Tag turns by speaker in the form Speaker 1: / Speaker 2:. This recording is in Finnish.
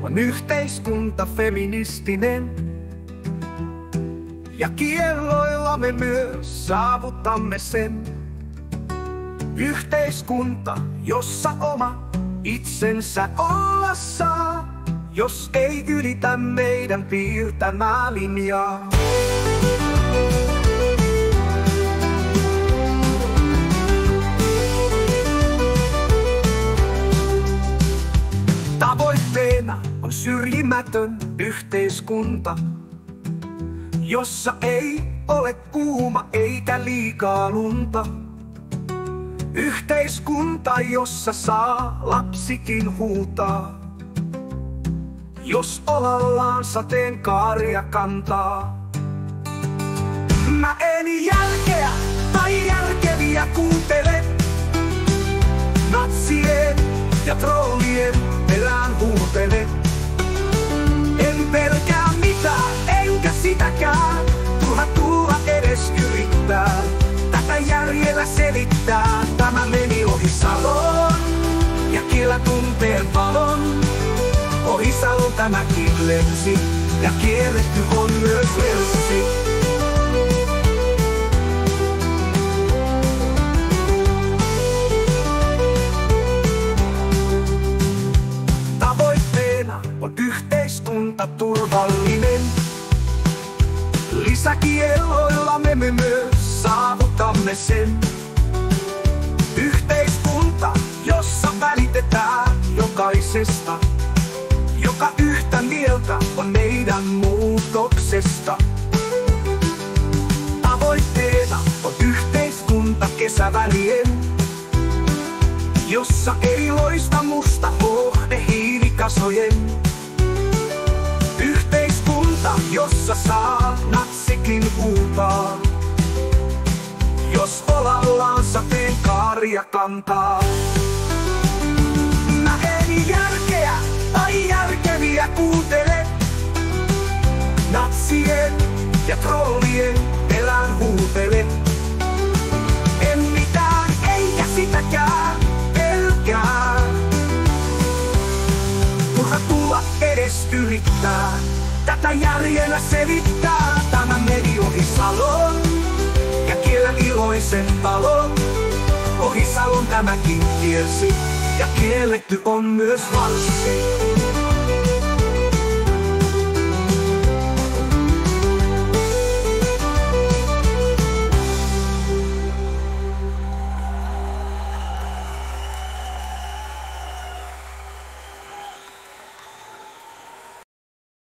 Speaker 1: on yhteiskunta feministinen. Ja kielloilla me myös saavutamme sen. Yhteiskunta, jossa oma itsensä olla saa, jos ei ylitä meidän piirtämää linjaa. Tavoitteena on syrjimätön yhteiskunta, jossa ei ole kuuma eikä liikaa lunta. Yhteiskunta, jossa saa lapsikin huutaa, jos olallaan sateenkaaria kantaa. Mä en järkeä tai järkeviä kuuntele, natsien ja trollien perään huutele. En pelkää mitään, enkä sitäkään, turha tulla edes yrittää tätä järjellä selittää. Tämä meni Ohisalon ja kiellä tunteen valon. Ohisalon tämäkin lensi ja kielletty on myös lelssi. Tavoitteena on yhteiskunta turvallinen. Lisäkielloilla me myös saavutamme sen. Yhteiskunta, jossa välitetään jokaisesta, joka yhtä mieltä on meidän muutoksesta. Tavoitteena on yhteiskunta kesävälien, jossa ei loista musta kohde hiilikasojen. Yhteiskunta, jossa saa natsikin huutaa, jos olallaan sateenkaaria kantaa. Mä en järkeä tai järkeviä kuuntele, natsien ja trollien perään huutele. En mitään eikä sitäkään pelkää, turha tulla edes yrittää tätä järjellä selittää. Tämä meni Ohisalon ja kiellä iloisen talon. Ohisalon tämäkin kielsi ja kielletty on myös valssi.